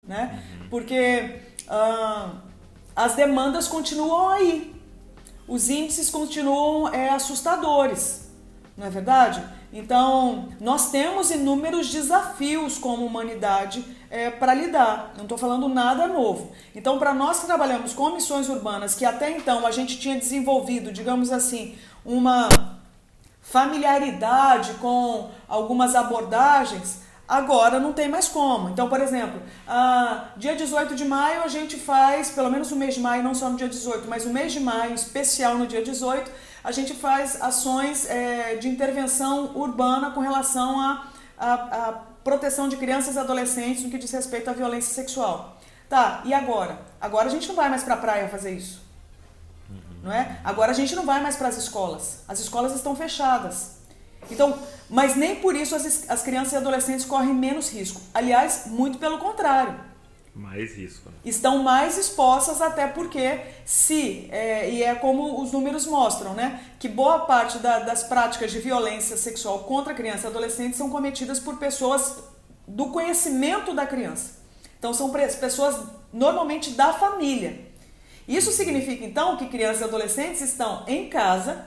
né? Porque as demandas continuam aí, os índices continuam assustadores, não é verdade? Então, nós temos inúmeros desafios como humanidade para lidar, não estou falando nada novo. Então, para nós que trabalhamos com missões urbanas, que até então a gente tinha desenvolvido, digamos assim, uma familiaridade com algumas abordagens, agora não tem mais como. Então, por exemplo, dia 18 de maio a gente faz, pelo menos no mês de maio, não só no dia 18, mas o mês de maio, especial no dia 18, a gente faz ações de intervenção urbana com relação à proteção de crianças e adolescentes no que diz respeito à violência sexual. Tá, e agora? Agora a gente não vai mais para a praia fazer isso. Não é? Agora a gente não vai mais para as escolas estão fechadas. Então, mas nem por isso as crianças e adolescentes correm menos risco. Aliás, muito pelo contrário. Mais risco. Estão mais expostas, até porque e é como os números mostram, né? Que boa parte das práticas de violência sexual contra crianças e adolescentes são cometidas por pessoas do conhecimento da criança. Então são pessoas normalmente da família. Isso significa, então, que crianças e adolescentes estão em casa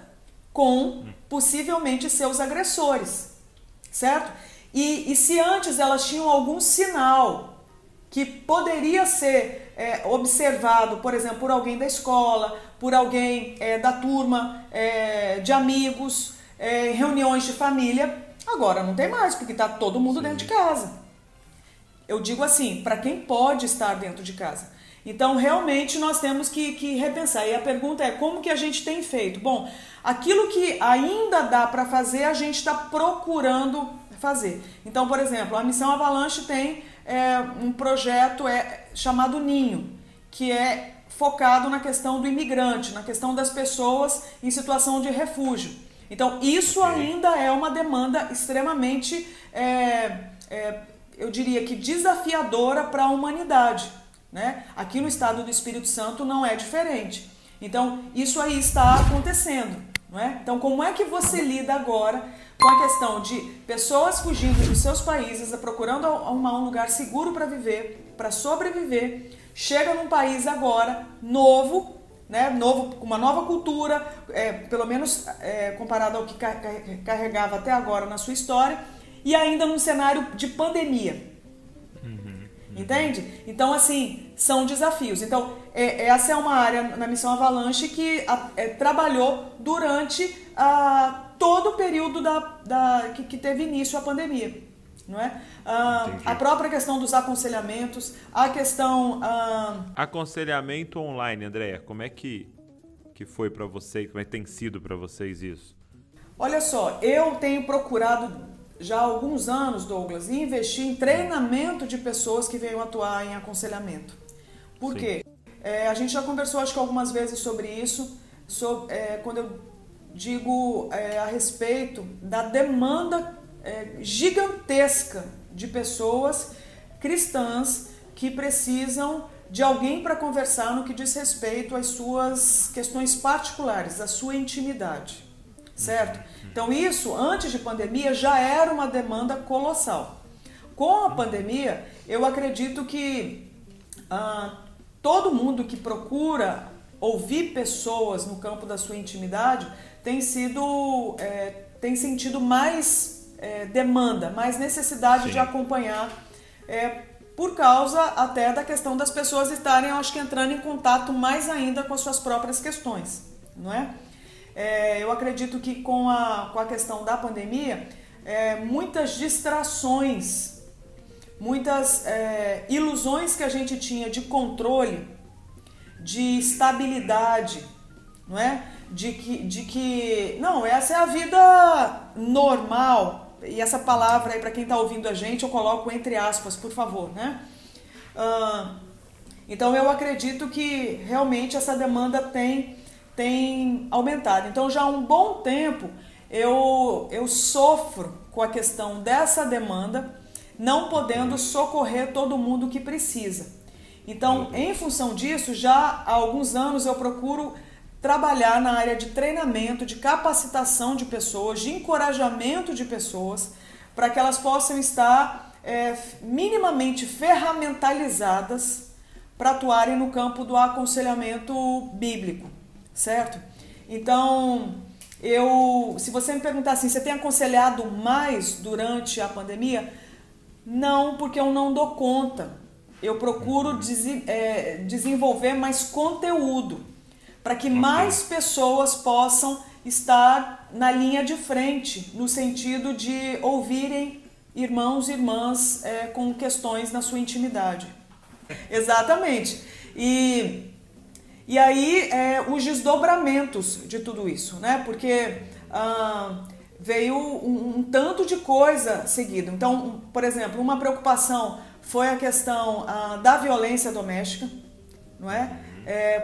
com, possivelmente, seus agressores, certo? E se antes elas tinham algum sinal que poderia ser observado, por exemplo, por alguém da escola, por alguém da turma, de amigos, reuniões de família, agora não tem mais, porque está todo mundo dentro de casa. Eu digo assim, para quem pode estar dentro de casa. Então, realmente, nós temos que repensar. E a pergunta é, como que a gente tem feito? Bom, aquilo que ainda dá para fazer, a gente está procurando fazer. Então, por exemplo, a Missão Avalanche tem um projeto chamado Ninho, que é focado na questão do imigrante, na questão das pessoas em situação de refúgio. Então, isso ainda é uma demanda extremamente, eu diria que desafiadora para a humanidade. Né? Aqui no estado do Espírito Santo não é diferente. Então, isso aí está acontecendo. Não é? Então, como é que você lida agora com a questão de pessoas fugindo dos seus países, procurando arrumar um lugar seguro para viver, para sobreviver, chega num país agora novo, né? Novo, com uma nova cultura, pelo menos comparado ao que carregava até agora na sua história, e ainda num cenário de pandemia. Entende? Então, assim, são desafios. Então, essa é uma área na Missão Avalanche que trabalhou durante todo o período que teve início a pandemia. Não é? A própria questão dos aconselhamentos, a questão... Aconselhamento online, Andréia, como é que foi para vocês, como é que tem sido para vocês isso? Olha só, eu tenho procurado... já há alguns anos, Douglas, investir em treinamento de pessoas que venham atuar em aconselhamento. Por quê? A gente já conversou, acho que algumas vezes sobre isso, quando eu digo a respeito da demanda gigantesca de pessoas cristãs que precisam de alguém para conversar no que diz respeito às suas questões particulares, à sua intimidade. Certo? Então isso, antes de pandemia, já era uma demanda colossal. Com a pandemia, eu acredito que todo mundo que procura ouvir pessoas no campo da sua intimidade tem sentido mais demanda, mais necessidade de acompanhar, por causa até da questão das pessoas estarem, acho que, entrando em contato mais ainda com as suas próprias questões, não é? Eu acredito que com a questão da pandemia, muitas distrações, muitas ilusões que a gente tinha de controle, de estabilidade, não é? De que não, essa é a vida normal, e essa palavra aí, para quem está ouvindo a gente, eu coloco entre aspas, por favor, né? Então eu acredito que realmente essa demanda tem aumentado. Então já há um bom tempo eu sofro com a questão dessa demanda, não podendo socorrer todo mundo que precisa. Então, em função disso, já há alguns anos eu procuro trabalhar na área de treinamento, de capacitação de pessoas, de encorajamento de pessoas, para que elas possam estar minimamente ferramentalizadas para atuarem no campo do aconselhamento bíblico, certo? Então, se você me perguntar assim, você tem aconselhado mais durante a pandemia? Não, porque eu não dou conta. Eu procuro desenvolver mais conteúdo para que mais pessoas possam estar na linha de frente, no sentido de ouvirem irmãos e irmãs com questões na sua intimidade. Exatamente. E aí os desdobramentos de tudo isso, né? Porque veio um tanto de coisa seguida. Então, por exemplo, uma preocupação foi a questão da violência doméstica, não é?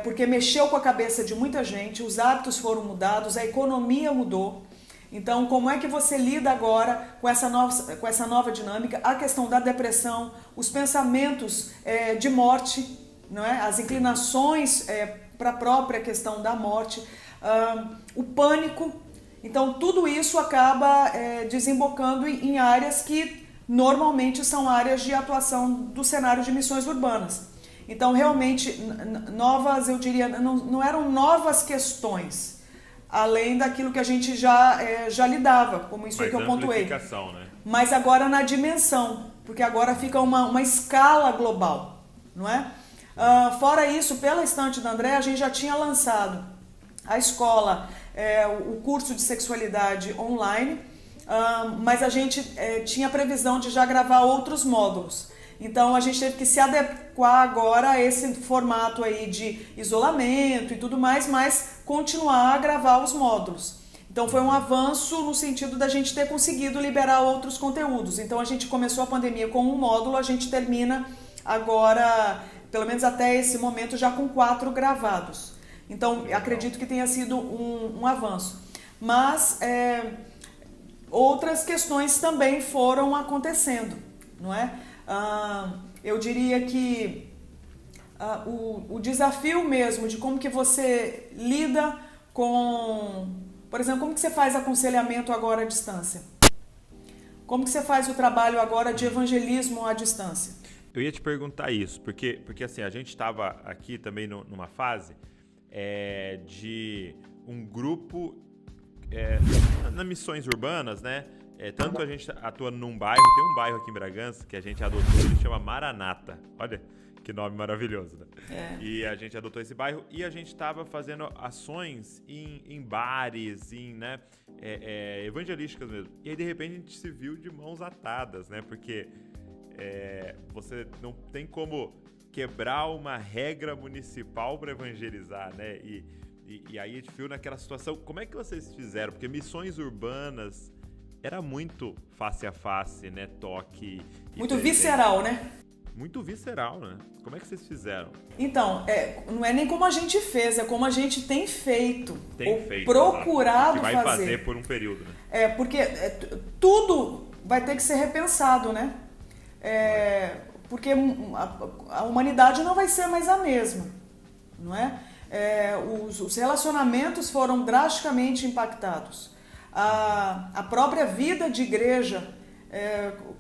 Porque mexeu com a cabeça de muita gente, os hábitos foram mudados, a economia mudou. Então, como é que você lida agora com essa nova dinâmica? A questão da depressão, os pensamentos de morte, não é? As inclinações para a própria questão da morte, o pânico. Então, tudo isso acaba desembocando em áreas que normalmente são áreas de atuação do cenário de missões urbanas. Então, realmente, eu diria, não eram novas questões, além daquilo que a gente já lidava, como isso aí que eu pontuei. Né? Mas agora na dimensão, porque agora fica uma escala global, não é? Fora isso, pela estante da André, a gente já tinha lançado a escola, o curso de sexualidade online, mas a gente tinha previsão de já gravar outros módulos. Então a gente teve que se adequar agora a esse formato aí de isolamento e tudo mais, mas continuar a gravar os módulos. Então foi um avanço no sentido da gente ter conseguido liberar outros conteúdos. Então a gente começou a pandemia com um módulo, a gente termina agora, pelo menos até esse momento, já com 4 gravados. Então acredito que tenha sido um avanço. Mas outras questões também foram acontecendo, não é? Eu diria que o desafio mesmo de como que você lida com, por exemplo, como que você faz aconselhamento agora à distância? Como que você faz o trabalho agora de evangelismo à distância? Eu ia te perguntar isso, porque assim, a gente estava aqui também numa fase de um grupo nas missões urbanas, né? Tanto a gente atua num bairro, tem um bairro aqui em Bragança que a gente adotou, ele chama Maranata. Olha que nome maravilhoso, né? E a gente adotou esse bairro e a gente estava fazendo ações em bares, né, evangelísticas mesmo. E aí, de repente, a gente se viu de mãos atadas, né? Porque você não tem como quebrar uma regra municipal para evangelizar, né? E aí a gente viu naquela situação. Como é que vocês fizeram? Porque missões urbanas era muito face a face, né? Toque. Muito visceral, né? Muito visceral, né? Como é que vocês fizeram? Então, não é nem como a gente fez, é como a gente tem feito. Que Procurado vai fazer. fazer por um período, né? Porque tudo vai ter que ser repensado, né? Porque a humanidade não vai ser mais a mesma, não é? Os relacionamentos foram drasticamente impactados. A própria vida de igreja,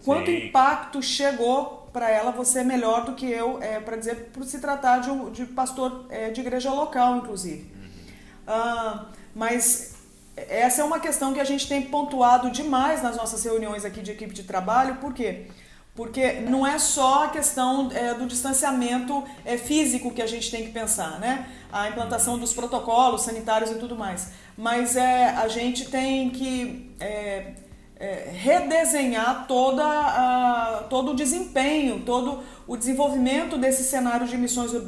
quanto impacto chegou para ela, você é melhor do que eu, para dizer, por se tratar de pastor de igreja local, inclusive. Mas essa é uma questão que a gente tem pontuado demais nas nossas reuniões aqui de equipe de trabalho. Por quê? Porque não é só a questão do distanciamento físico que a gente tem que pensar, né? A implantação dos protocolos sanitários e tudo mais. Mas a gente tem que redesenhar todo o desempenho, todo o desenvolvimento desse cenário de missões urbanas.